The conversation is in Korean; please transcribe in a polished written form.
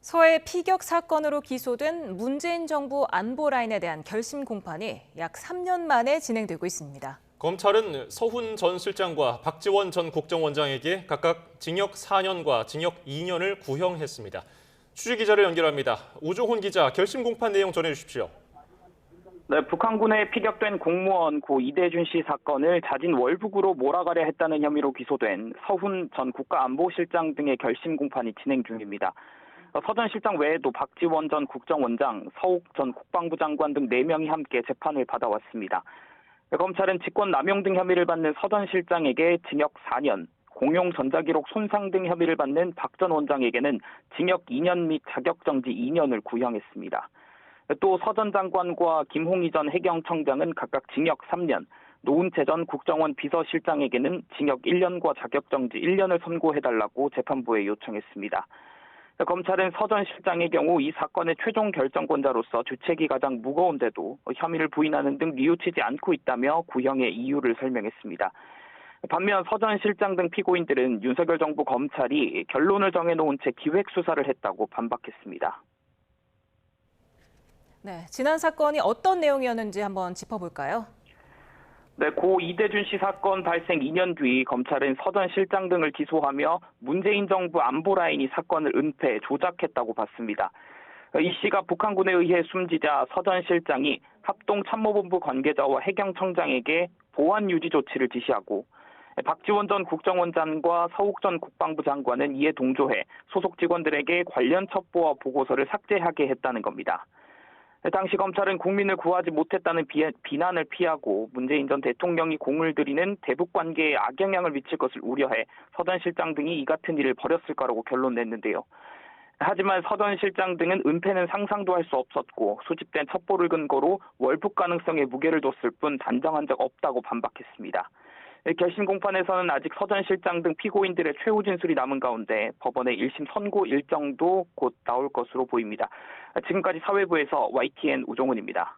서해 피격 사건으로 기소된 문재인 정부 안보 라인에 대한 결심 공판이 약 3년 만에 진행되고 있습니다. 검찰은 서훈 전 실장과 박지원 전 국정원장에게 각각 징역 4년과 징역 2년을 구형했습니다. 취재기자를 연결합니다. 우종훈 기자, 결심 공판 내용 전해주십시오. 네, 북한군에 피격된 공무원 고 이대준 씨 사건을 자진 월북으로 몰아가려 했다는 혐의로 기소된 서훈 전 국가안보실장 등의 결심 공판이 진행 중입니다. 서 전 실장 외에도 박지원 전 국정원장, 서욱 전 국방부 장관 등 4명이 함께 재판을 받아왔습니다. 검찰은 직권남용 등 혐의를 받는 서 전 실장에게 징역 4년, 공용 전자기록 손상 등 혐의를 받는 박 전 원장에게는 징역 2년 및 자격정지 2년을 구형했습니다. 또 서 전 장관과 김홍희 전 해경청장은 각각 징역 3년, 노은채 전 국정원 비서실장에게는 징역 1년과 자격정지 1년을 선고해달라고 재판부에 요청했습니다. 검찰은 서 전 실장의 경우 이 사건의 최종 결정권자로서 주책이 가장 무거운데도 혐의를 부인하는 등 뉘우치지 않고 있다며 구형의 이유를 설명했습니다. 반면 서 전 실장 등 피고인들은 윤석열 정부 검찰이 결론을 정해놓은 채 기획수사를 했다고 반박했습니다. 네, 지난 사건이 어떤 내용이었는지 한번 짚어볼까요? 네, 고 이대준 씨 사건 발생 2년 뒤 검찰은 서 전 실장 등을 기소하며 문재인 정부 안보 라인이 사건을 은폐, 조작했다고 봤습니다. 이 씨가 북한군에 의해 숨지자 서 전 실장이 합동참모본부 관계자와 해경청장에게 보안 유지 조치를 지시하고 박지원 전 국정원장과 서욱 전 국방부 장관은 이에 동조해 소속 직원들에게 관련 첩보와 보고서를 삭제하게 했다는 겁니다. 당시 검찰은 국민을 구하지 못했다는 비난을 피하고 문재인 전 대통령이 공을 들이는 대북 관계에 악영향을 미칠 것을 우려해 서 전 실장 등이 이 같은 일을 벌였을 거라고 결론 냈는데요. 하지만 서 전 실장 등은 은폐는 상상도 할 수 없었고 수집된 첩보를 근거로 월북 가능성에 무게를 뒀을 뿐 단정한 적 없다고 반박했습니다. 결심 공판에서는 아직 서 전 실장 등 피고인들의 최후 진술이 남은 가운데 법원의 1심 선고 일정도 곧 나올 것으로 보입니다. 지금까지 사회부에서 YTN 우종훈입니다.